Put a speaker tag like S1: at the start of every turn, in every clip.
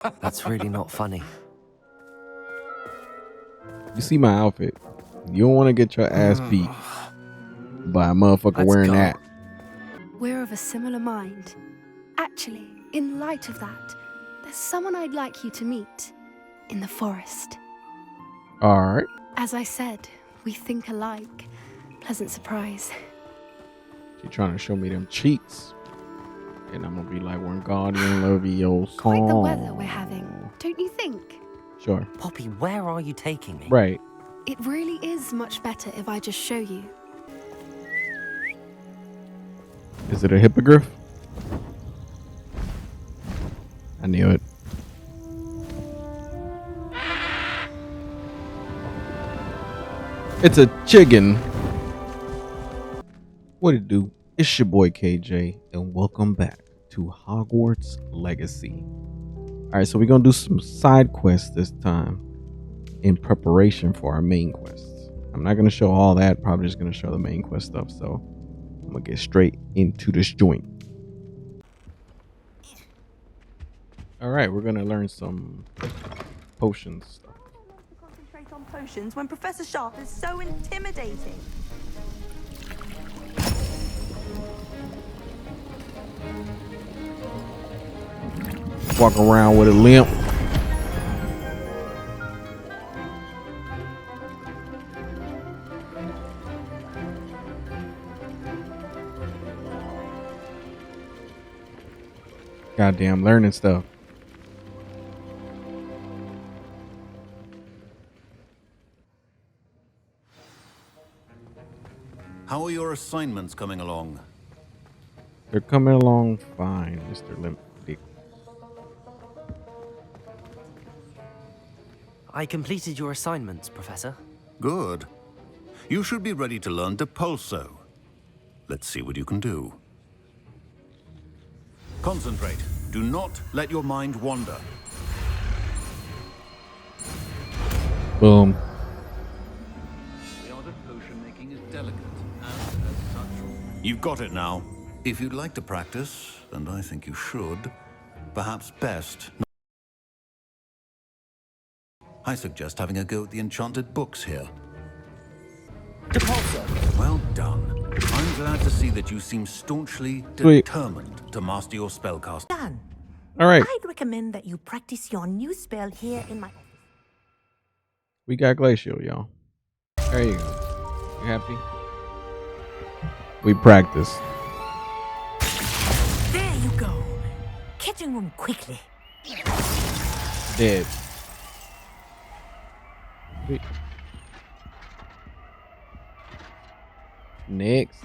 S1: That's really not funny.
S2: You see my outfit. You don't want to get your ass beat by a motherfucker
S1: Let's
S2: wearing
S1: go.
S2: that.
S3: We're of a similar mind. Actually, in light of that, there's someone I'd like you to meet in the forest.
S2: All right.
S3: As I said, we think alike. Pleasant surprise.
S2: She trying to show me them cheeks. And I'm going to be like, one Guardian Leviosa.
S3: Quite the weather we're having, don't you think?
S2: Sure.
S1: Poppy, where are you taking me?
S2: Right.
S3: It really is much better if I just show you.
S2: Is it a hippogriff? I knew it. It's a Chiggon. What it do? It's your boy KJ, and welcome back to Hogwarts Legacy. Alright, so we're gonna do some side quests this time in preparation for our main quests. I'm not gonna show all that, probably just gonna show the main quest stuff, so I'm gonna get straight into this joint. Alright, we're gonna learn some potions stuff.
S4: Concentrate on potions when Professor Sharp is so intimidating.
S2: Walk around with a limp. Goddamn learning stuff.
S5: How are your assignments coming along?
S2: They're coming along fine, Mr. Limp Dick.
S1: I completed your assignments, Professor.
S5: Good. You should be ready to learn Depulso. Let's see what you can do. Concentrate. Do not let your mind wander.
S2: Boom.
S5: The art of potion making is delicate, and as such, you've got it now. If you'd like to practice, and I think you should, perhaps best, I suggest having a go at the enchanted books here.
S1: Depulso!
S5: Well done. I'm glad to see that you seem staunchly
S2: Sweet.
S5: determined to master your spellcast.
S4: Dan,
S2: All right,
S4: I'd recommend that you practice your new spell here in my office.
S2: we got Glacial, y'all. There you go. You happy? We practice.
S4: There you go. Catching them quickly.
S2: Dead. Sweet. Next.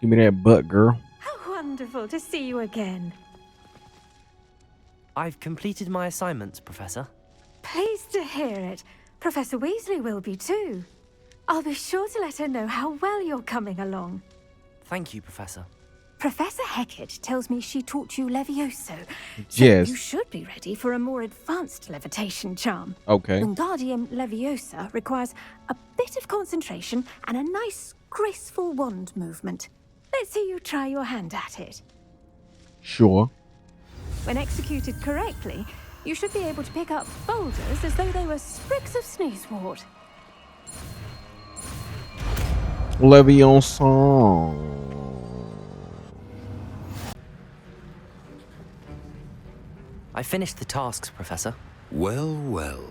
S2: Give me that butt, girl.
S6: How wonderful to see you again.
S1: I've completed my assignments, Professor.
S6: Pleased to hear it. Professor Weasley will be too. I'll be sure to let her know how well you're coming along.
S1: Thank you, Professor.
S6: Professor Hecat tells me she taught you Levioso. So
S2: Yes.
S6: you should be ready for a more advanced levitation charm.
S2: Okay.
S6: Wingardium Leviosa requires a bit of concentration and a nice, graceful wand movement. Let's see you try your hand at it.
S2: Sure.
S6: When executed correctly, you should be able to pick up boulders as though they were sprigs of sneezewort.
S2: Leviosa.
S1: I finished the tasks, Professor.
S5: Well, well.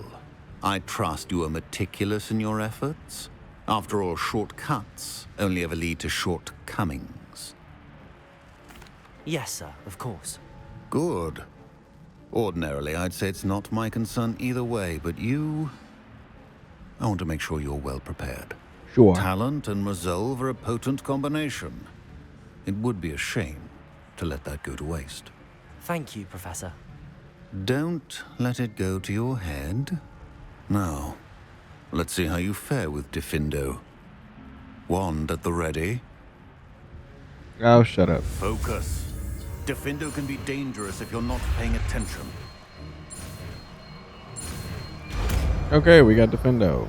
S5: I trust you are meticulous in your efforts. After all, shortcuts only ever lead to shortcomings.
S1: Yes, sir, of course.
S5: Good. Ordinarily, I'd say it's not my concern either way, but you... I want to make sure you're well prepared.
S2: Sure.
S5: Talent and resolve are a potent combination. It would be a shame to let that go to waste.
S1: Thank you, Professor.
S5: Don't let it go to your head. Now, let's see how you fare with Diffindo. Wand at the ready.
S2: Oh, shut up.
S5: Focus. Defendo can be dangerous if you're not paying attention.
S2: Okay, we got Defendo.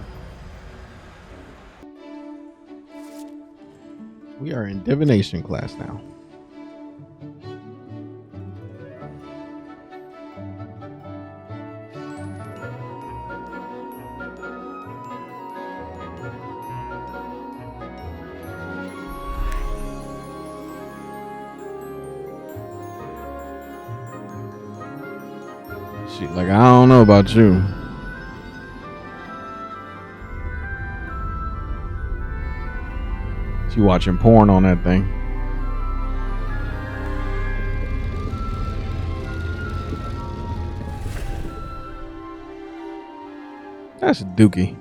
S2: We are in divination class now. She like, I don't know about you. She watching porn on that thing. That's Dookie.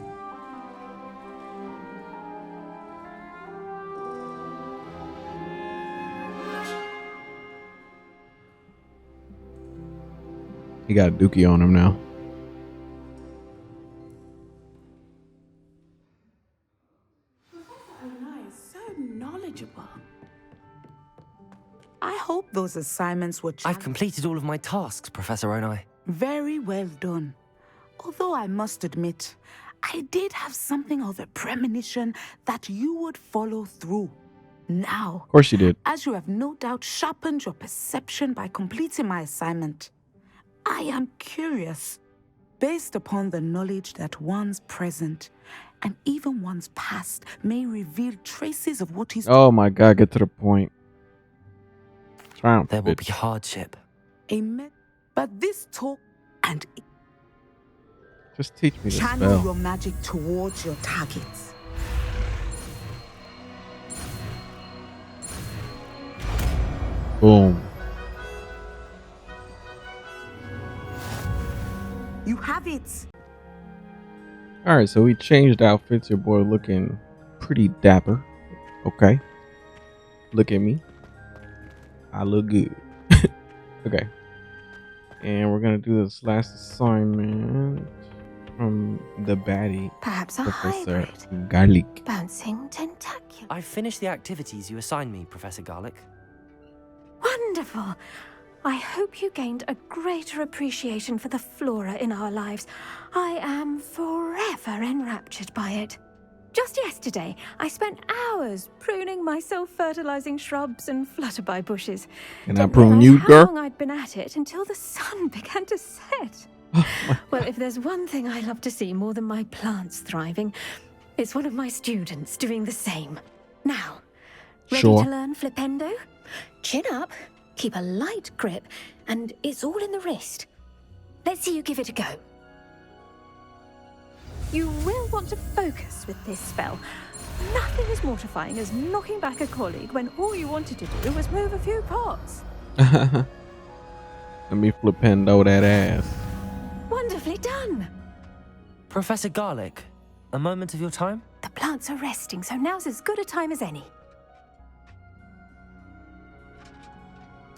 S2: He got Dookie on him now.
S7: So knowledgeable. I hope those assignments were
S1: I've completed all of my tasks, Professor Onai.
S7: very well done. Although I must admit, I did have something of a premonition that you would follow through. Now,
S2: Of course she did.
S7: as you have no doubt sharpened your perception by completing my assignment, I am curious, based upon the knowledge that one's present and even one's past may reveal traces of what is
S2: Oh my god, get to the point. Triumph.
S1: There will
S2: bitch.
S1: be hardship.
S7: Amen. But this talk and
S2: Just teach me the
S7: channel
S2: spell.
S7: your magic towards your targets.
S2: Boom.
S7: You have it.
S2: Alright, so we changed outfits. Your boy looking pretty dapper. Okay. Look at me. I look good. Okay. And we're gonna do this last assignment from the baddie,
S6: Perhaps a
S2: Professor
S6: hybrid.
S2: Garlic.
S6: Bouncing tentacular.
S1: I've finished the activities you assigned me, Professor Garlic.
S6: Wonderful. I hope you gained a greater appreciation for the flora in our lives. I am forever enraptured by it. Just yesterday, I spent hours pruning my self-fertilizing shrubs and flutterby bushes.
S2: Can I
S6: Didn't
S2: prune
S6: realize
S2: you,
S6: how
S2: girl?
S6: long I'd been at it until the sun began to set. Well, if there's one thing I love to see more than my plants thriving, it's one of my students doing the same. Now, ready
S2: Sure.
S6: to learn Flipendo? Chin up, keep a light grip, and it's all in the wrist. Let's see you give it a go. You will want to focus with this spell. Nothing as mortifying as knocking back a colleague when all you wanted to do was move a few pots.
S2: Let me flipendo that ass.
S6: Wonderfully done.
S1: Professor Garlic, a moment of your time?
S6: The plants are resting, so now's as good a time as any.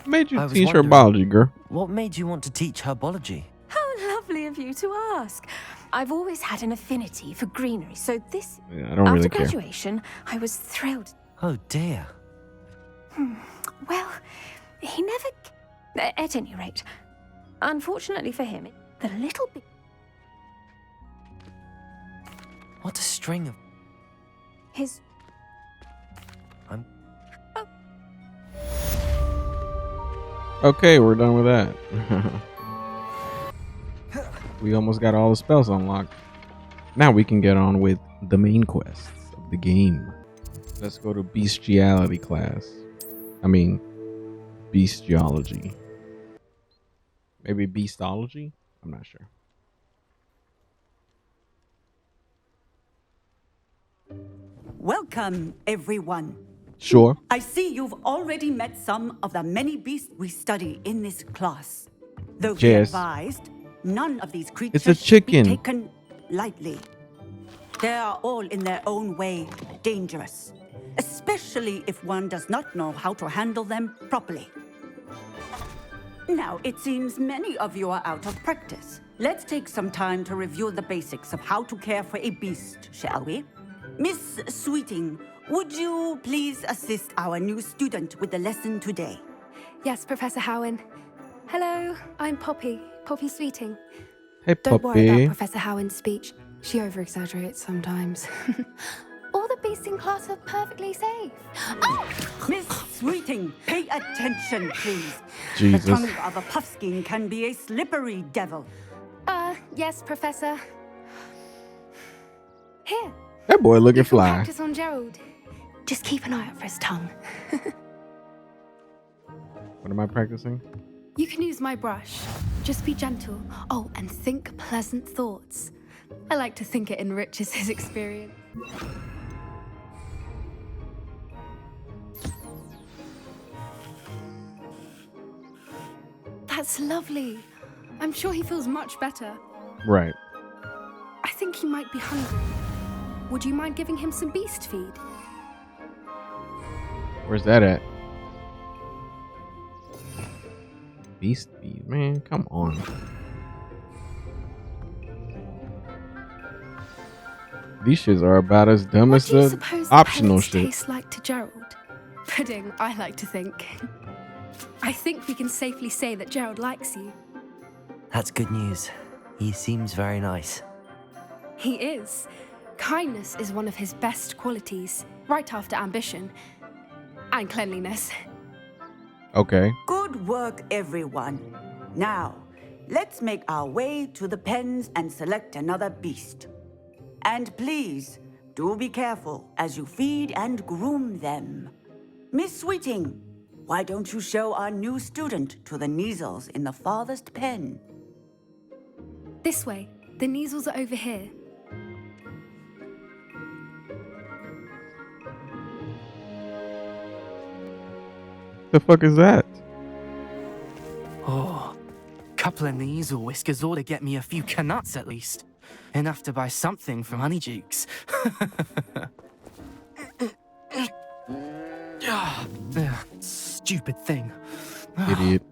S2: Made you
S1: I was
S2: teach
S1: wondering-
S2: herbology, girl.
S1: What made you want to teach herbology?
S6: How lovely of you to ask. I've always had an affinity for greenery, so this...
S2: Yeah, I don't
S6: After
S2: really care.
S6: graduation, I was thrilled.
S1: Oh dear.
S6: Well, he never... At any rate, unfortunately for him, the little bit...
S1: What a string of...
S6: His...
S2: Okay, we're done with that. We almost got all the spells unlocked. Now we can get on with the main quests of the game. Let's go to bestiality class. I mean, bestiology. Maybe beastology? I'm not sure.
S8: Welcome, everyone.
S2: Sure.
S8: I see you've already met some of the many beasts we study in this class. Though be
S2: Yes.
S8: advised, none of these creatures
S2: It's a
S8: should be
S2: chicken.
S8: taken lightly. They are all in their own way dangerous, especially if one does not know how to handle them properly. Now, it seems many of you are out of practice. Let's take some time to review the basics of how to care for a beast, shall we? Miss Sweeting, would you please assist our new student with the lesson today?
S3: Yes, Professor Howen. Hello, I'm Poppy Sweeting.
S2: Hey,
S3: Don't worry about
S2: puppy.
S3: Professor Howen's speech. She over-exaggerates sometimes. All the beasts in class are perfectly safe. Oh!
S8: Miss Sweeting, pay attention, please.
S2: Jesus.
S8: The tongue of a puffskein can be a slippery devil.
S3: Yes, Professor. Here,
S2: That boy looking
S3: you can
S2: fly.
S3: practice on Gerald. Just keep an eye out for his tongue.
S2: What am I practicing?
S3: You can use my brush. Just be gentle. Oh, and think pleasant thoughts. I like to think it enriches his experience. That's lovely. I'm sure he feels much better.
S2: Right.
S3: I think he might be hungry. Would you mind giving him some beast feed?
S2: Where's that at? Beast feed, man. Come on. These shits are about as dumb
S3: What
S2: as
S3: do you
S2: the
S3: suppose
S2: optional
S3: pellets
S2: shit.
S3: taste like to Gerald? Pudding, I like to think. I think we can safely say that Gerald likes you.
S1: That's good news. He seems very nice.
S3: He is. Kindness is one of his best qualities, right after ambition. And cleanliness.
S2: Okay.
S8: Good work, everyone. Now, let's make our way to the pens and select another beast. And please, do be careful as you feed and groom them. Miss Sweeting, why don't you show our new student to the Neasels in the farthest pen?
S3: This way. The Neasels are over here.
S2: The fuck is that?
S9: Oh, couple of these or whiskers ought to get me a few canuts at least. Enough to buy something from Honeydukes. Stupid thing.
S2: Idiot.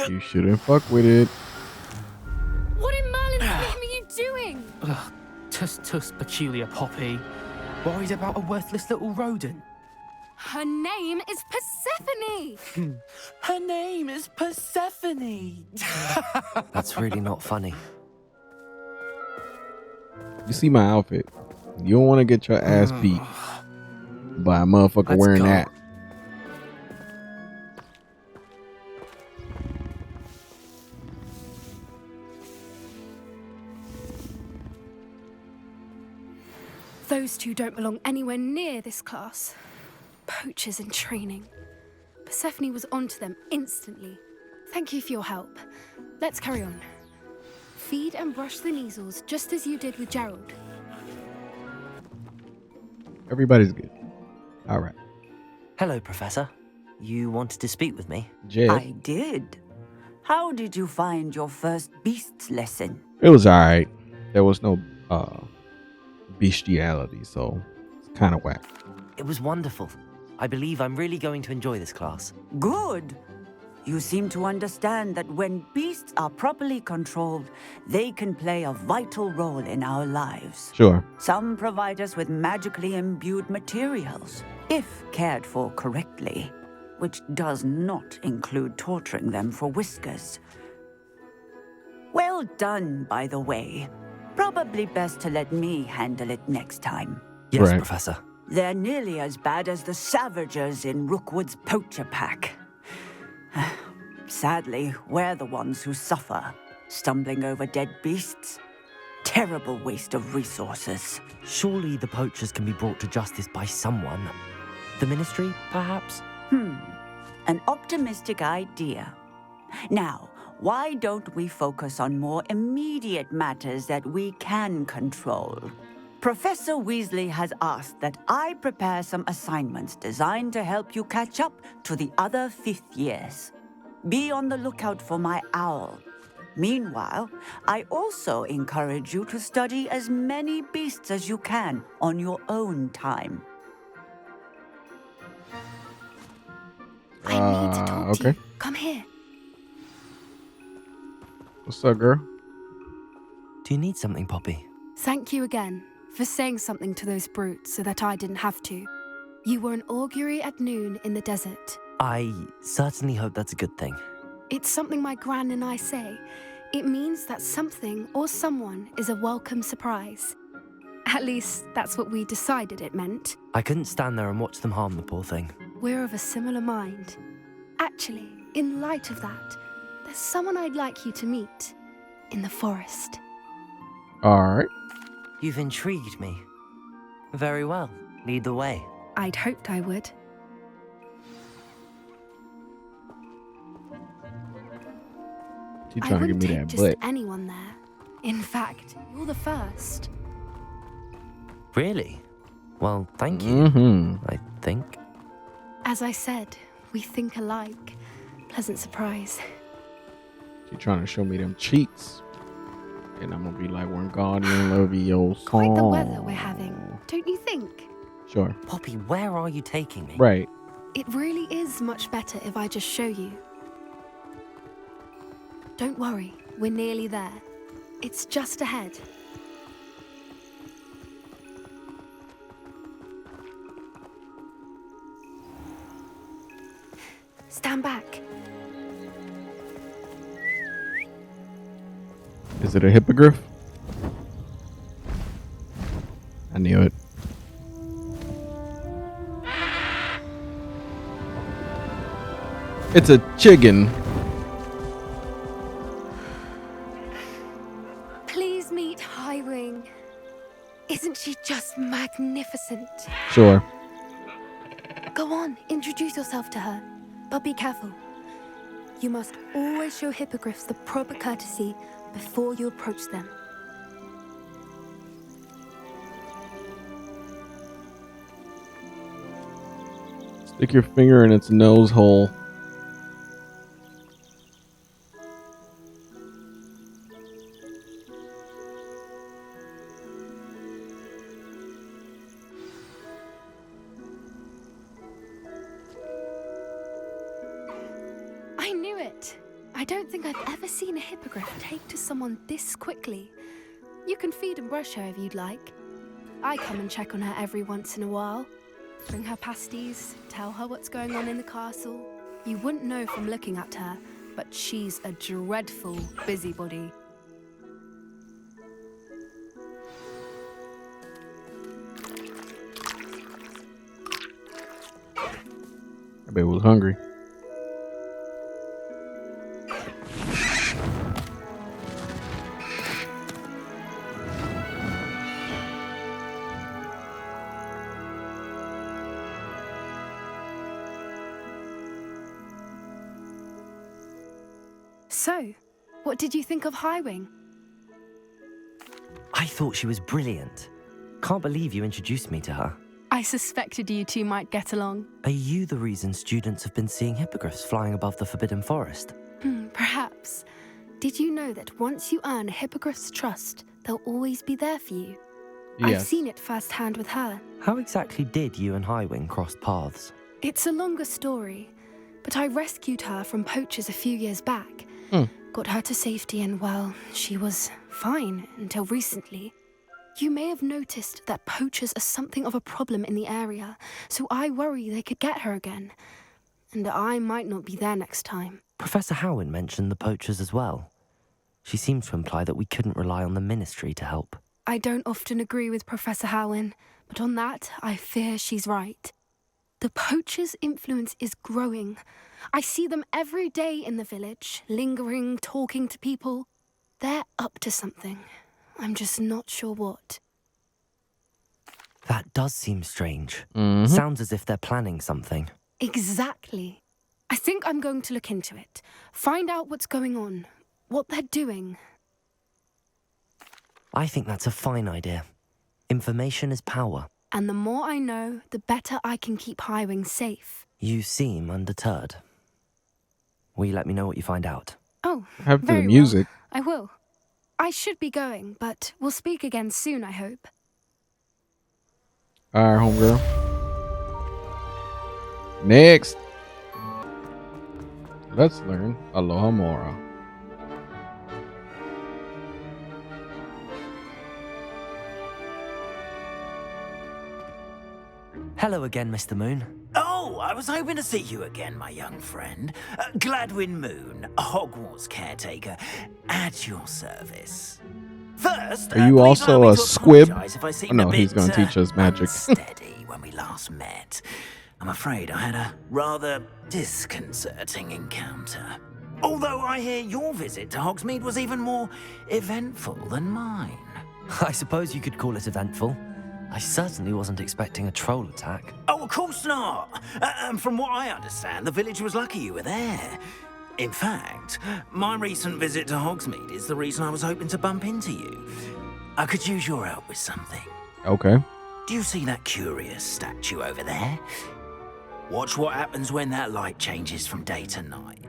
S2: You shouldn't fuck with it.
S3: What in Merlin's name are you doing?
S9: Ugh, tuss, peculiar Poppy. Worried about a worthless little rodent.
S3: Her name is Persephone!
S9: Her name is Persephone.
S1: That's really not funny.
S2: You see my outfit. You don't want to get your ass beat by a motherfucker
S9: Let's
S2: wearing
S9: go.
S2: that.
S3: Those two don't belong anywhere near this class. Poachers in training. Persephone was onto them instantly. Thank you for your help. Let's carry on. Feed and brush the Neasels just as you did with Gerald.
S2: Everybody's good. All right.
S1: Hello, Professor. You wanted to speak with me?
S2: Jed.
S8: I did. How did you find your first beasts lesson?
S2: It was all right. There was no bestiality, so it's kind of whack.
S1: It was wonderful. I believe I'm really going to enjoy this class.
S8: Good. You seem to understand that when beasts are properly controlled, they can play a vital role in our lives.
S2: Sure.
S8: Some provide us with magically imbued materials, if cared for correctly, which does not include torturing them for whiskers. Well done, by the way. Probably best to let me handle it next time.
S1: Yes,
S2: Right.
S1: Professor.
S8: They're nearly as bad as the Savagers in Rookwood's poacher pack. Sadly, we're the ones who suffer, stumbling over dead beasts. Terrible waste of resources.
S1: Surely the poachers can be brought to justice by someone. The Ministry, perhaps?
S8: An optimistic idea. Now, why don't we focus on more immediate matters that we can control? Professor Weasley has asked that I prepare some assignments designed to help you catch up to the other fifth years. Be on the lookout for my owl. Meanwhile, I also encourage you to study as many beasts as you can on your own time.
S3: I need to talk to
S2: okay.
S3: you. Come here.
S2: What's up, girl?
S1: Do you need something, Poppy?
S3: Thank you again for saying something to those brutes so that I didn't have to. You were an augury at noon in the desert.
S1: I certainly hope that's a good thing.
S3: It's something my gran and I say. It means that something or someone is a welcome surprise. At least, that's what we decided it meant.
S1: I couldn't stand there and watch them harm the poor thing.
S3: We're of a similar mind. Actually, in light of that, there's someone I'd like you to meet. In the forest.
S2: Alright.
S1: You've intrigued me. Very well. Lead the way.
S3: I'd hoped I would.
S2: She
S3: I
S2: trying to give
S3: wouldn't
S2: me
S3: take
S2: that
S3: just
S2: butt.
S3: anyone there. In fact, you're the first.
S1: Really? Well, thank you.
S2: Mm-hmm.
S1: I think.
S3: As I said, we think alike. Pleasant surprise.
S2: She trying to show me them cheeks. And I'm gonna be like one guardian of your soul.
S3: Quite the weather we're having, don't you think?
S2: Sure.
S1: Poppy, where are you taking me?
S2: Right.
S3: It really is much better if I just show you. Don't worry, we're nearly there. It's just ahead. Stand back.
S2: Is it a hippogriff? I knew it. It's a Chiggon.
S3: Please meet Highwing. Isn't she just magnificent?
S2: Sure.
S3: Go on, introduce yourself to her. But be careful. You must always show hippogriffs the proper courtesy before you approach them.
S2: Stick your finger in its nose hole.
S3: I knew it. I don't think I've ever seen a hippogriff take to someone this quickly. You can feed and brush her if you'd like. I come and check on her every once in a while. Bring her pasties, tell her what's going on in the castle. You wouldn't know from looking at her, but she's a dreadful busybody.
S2: I bet it was hungry.
S3: So, what did you think of Highwing?
S1: I thought she was brilliant. Can't believe you introduced me to her.
S3: I suspected you two might get along.
S1: Are you the reason students have been seeing hippogriffs flying above the Forbidden Forest?
S3: Perhaps. Did you know that once you earn a hippogriff's trust, they'll always be there for you? I've
S2: Yes.
S3: seen it firsthand with her.
S1: How exactly did you and Highwing cross paths?
S3: It's a longer story, but I rescued her from poachers a few years back. Got her to safety and, well, she was fine until recently. You may have noticed that poachers are something of a problem in the area, so I worry they could get her again. And I might not be there next time.
S1: Professor Howin mentioned the poachers as well. She seemed to imply that we couldn't rely on the ministry to help.
S3: I don't often agree with Professor Howin, but on that, I fear she's right. The poachers' influence is growing. I see them every day in the village, lingering, talking to people. They're up to something. I'm just not sure what.
S1: That does seem strange.
S2: Mhm.
S1: Sounds as if they're planning something.
S3: Exactly. I think I'm going to look into it. Find out what's going on, what they're doing.
S1: I think that's a fine idea. Information is power.
S3: And the more I know, the better I can keep Highwing safe.
S1: You seem undeterred. Will you let me know what you find out?
S3: Oh,
S2: Have to the
S3: very
S2: music.
S3: well. I will. I should be going, but we'll speak again soon, I hope.
S2: Alright, homegirl. Next. Let's learn Aloha Mora.
S1: Hello again, Mr. Moon.
S10: Oh, I was hoping to see you again, my young friend. Gladwin Moon, Hogwarts caretaker, at your service. First,
S2: are you
S10: please
S2: also
S10: allow me
S2: a
S10: to
S2: squib?
S10: apologize if I
S2: Oh,
S10: seemed
S2: no,
S10: a
S2: he's
S10: bit,
S2: going to teach us magic.
S10: unsteady when we last met. I'm afraid I had a rather disconcerting encounter. Although I hear your visit to Hogsmeade was even more eventful than mine.
S1: I suppose you could call it eventful. I certainly wasn't expecting a troll attack.
S10: Oh, of course not. From what I understand, the village was lucky you were there. In fact, my recent visit to Hogsmeade is the reason I was hoping to bump into you. I could use your help with something.
S2: Okay.
S10: Do you see that curious statue over there? Watch what happens when that light changes from day to night.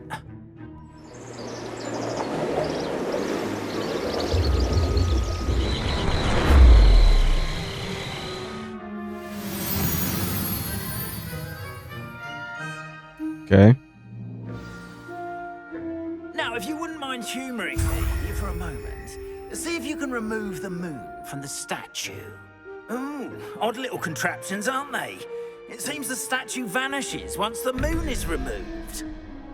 S2: Okay.
S10: Now, if you wouldn't mind humouring me for a moment, see if you can remove the moon from the statue. Ooh, odd little contraptions, aren't they? It seems the statue vanishes once the moon is removed,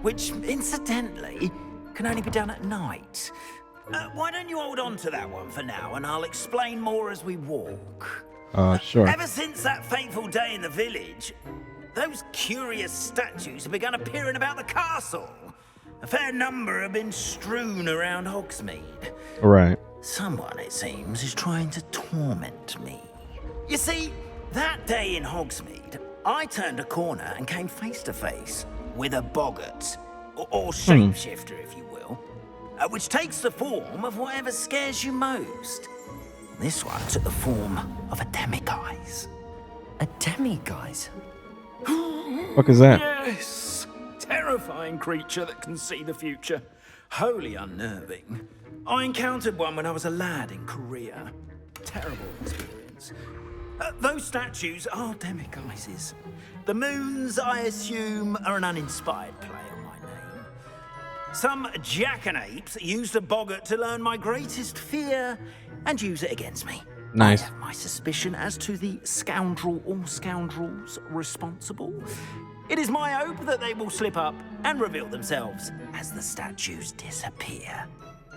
S10: which, incidentally, can only be done at night. Why don't you hold on to that one for now, and I'll explain more as we walk.
S2: Sure.
S10: Ever since that fateful day in the village, those curious statues have begun appearing about the castle. A fair number have been strewn around Hogsmeade.
S2: Right.
S10: Someone, it seems, is trying to torment me. You see, that day in Hogsmeade, I turned a corner and came face to face with a boggart, or shapeshifter, if you will, which takes the form of whatever scares you most. This one took the form of a demiguise.
S1: A demiguise?
S2: What is that?
S10: Yes! Terrifying creature that can see the future. Wholly unnerving. I encountered one when I was a lad in Korea. Terrible experience. Those statues are demiguises. The moons, I assume, are an uninspired play on my name. Some jackanapes used a boggart to learn my greatest fear and use it against me.
S2: Nice.
S10: I have my suspicion as to the scoundrel or scoundrels responsible. It is my hope that they will slip up and reveal themselves as the statues disappear.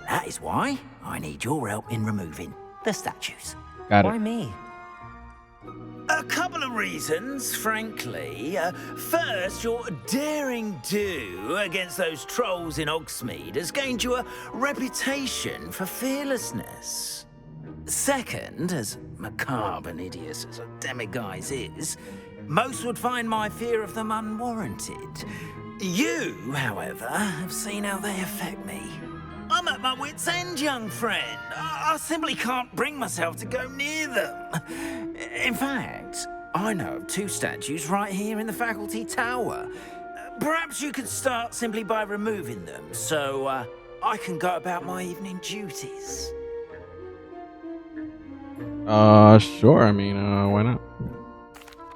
S10: That is why I need your help in removing the statues.
S2: Got
S1: Why
S2: it.
S1: me?
S10: A couple of reasons, frankly. First, your daring do against those trolls in Hogsmeade has gained you a reputation for fearlessness. Second, as macabre and hideous as a demiguise is, most would find my fear of them unwarranted. You, however, have seen how they affect me. I'm at my wit's end, young friend. I simply can't bring myself to go near them. In fact, I know of two statues right here in the faculty tower. Perhaps you could start simply by removing them, so I can go about my evening duties.
S2: Sure. I mean, why not?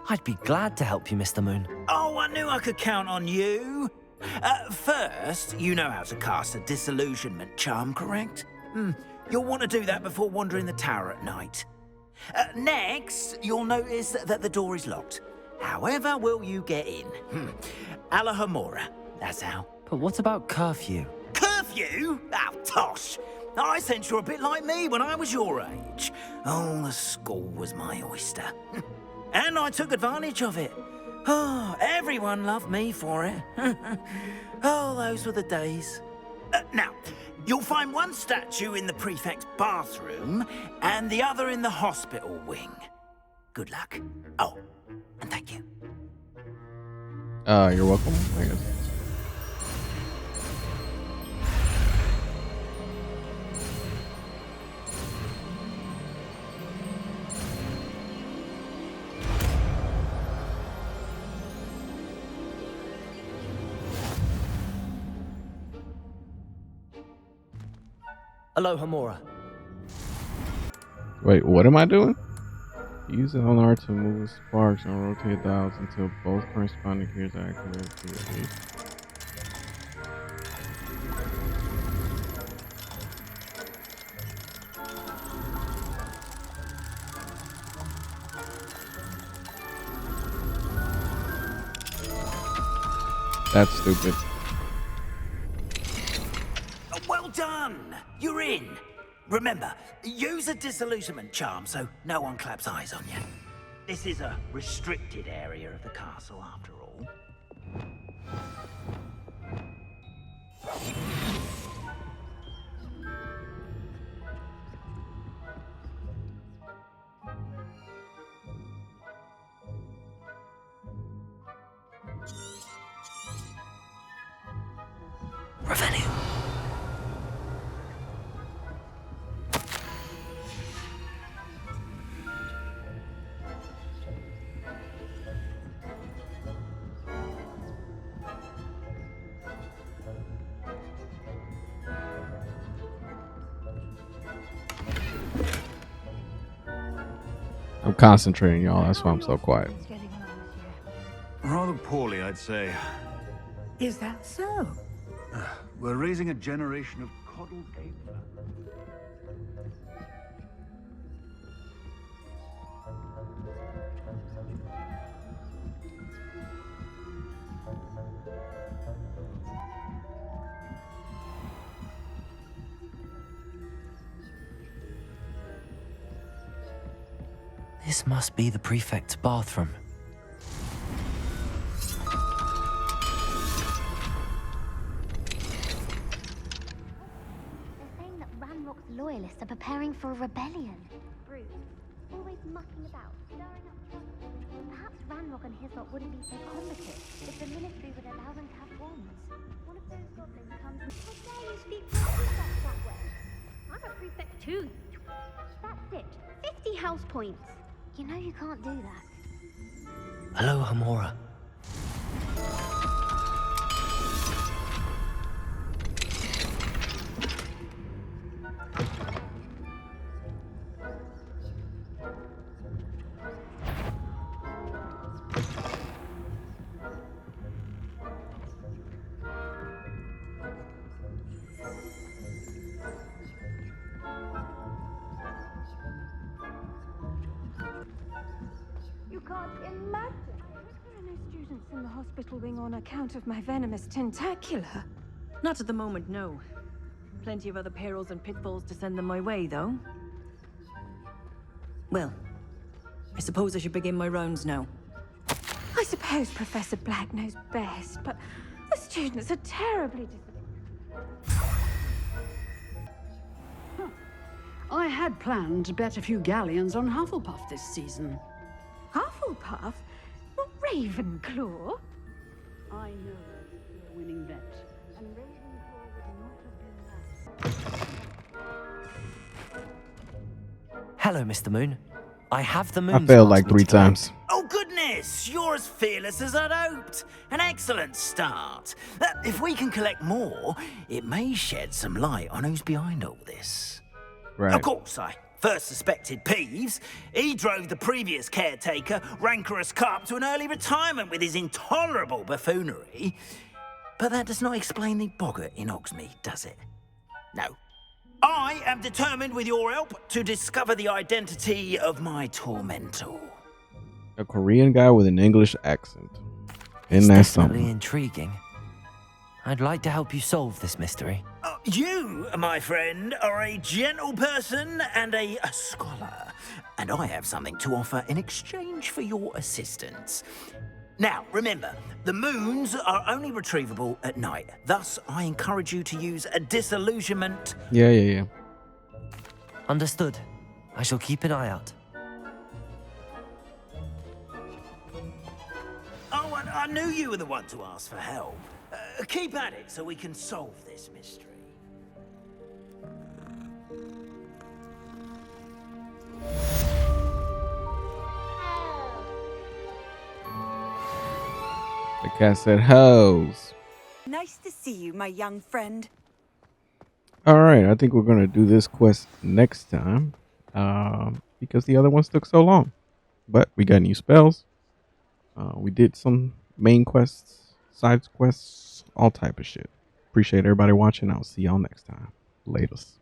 S1: I'd be glad to help you, Mr. Moon.
S10: Oh, I knew I could count on you. First, you know how to cast a disillusionment charm, correct? You'll want to do that before wandering the tower at night. Next, you'll notice that the door is locked. However will you get in? Alahomora, that's how.
S1: But what about curfew?
S10: Curfew? Oh, tosh. I sense you're a bit like me when I was your age. Oh, the school was my oyster. And I took advantage of it. Oh, everyone loved me for it. Oh, those were the days. Now, you'll find one statue in the prefect's bathroom and the other in the hospital wing. Good luck. Oh, and thank you.
S2: You're welcome, I guess.
S1: Alohomora.
S2: Wait, what am I doing? Use it on R to move sparks and rotate dials until both corresponding gears are activated to your heat. That's stupid.
S10: Well done! You're in. Remember, use a disillusionment charm so no one claps eyes on you. This is a restricted area of the castle, after all.
S1: Revenue.
S2: I'm concentrating, y'all. That's why I'm so quiet.
S5: Rather poorly, I'd say.
S10: Is that so?
S5: We're raising a generation of coddled ape.
S1: This must be the prefect's bathroom.
S11: They're saying that Ranrock's loyalists are preparing for a rebellion. Bruce, always mucking about, stirring up trouble. Perhaps Ranrock and his lot wouldn't be so combative if the Ministry would allow them to have wands. One of those goblins comes and... How dare you speak to the prefect that way? I'm a prefect too. That's it. 50 house points. You know you can't do that.
S1: Hello, Hamora.
S6: You can't imagine. There are no students in the hospital wing on account of my venomous tentacula.
S12: Not at the moment, no. Plenty of other perils and pitfalls to send them my way, though. Well, I suppose I should begin my rounds now.
S6: I suppose Professor Black knows best, but the students are terribly disappointed.
S13: I had planned to bet a few galleons on Hufflepuff this season.
S6: Hufflepuff? Not Ravenclaw?
S13: I know it's a winning bet, and Ravenclaw would not have been that.
S1: Hello, Mr. Moon. I have the moon.
S2: I failed like 3 times.
S10: Oh, goodness! You're as fearless as I'd hoped. An excellent start. If we can collect more, it may shed some light on who's behind all this.
S2: Right.
S10: Of course, I first suspected Peeves. He drove the previous caretaker, Rancorous Carp, to an early retirement with his intolerable buffoonery. But that does not explain the boggart in Hogsmeade, does it? No. I am determined, with your help, to discover the identity of my tormentor.
S2: A Korean guy with an English accent.
S1: It's
S2: Isn't that
S1: definitely
S2: something?
S1: intriguing. I'd like to help you solve this mystery.
S10: You, my friend, are a gentle person and a scholar, and I have something to offer in exchange for your assistance. Now, remember, the moons are only retrievable at night. Thus, I encourage you to use a disillusionment.
S2: Yeah.
S1: Understood. I shall keep an eye out.
S10: Oh, and I knew you were the one to ask for help. Keep at it so we can solve this mystery.
S2: The cat said hoes.
S14: Nice to see you, my young friend.
S2: Alright, I think we're going to do this quest next time. Because the other ones took so long. But we got new spells. We did some main quests, side quests, all type of shit. Appreciate everybody watching. I'll see y'all next time. Latest.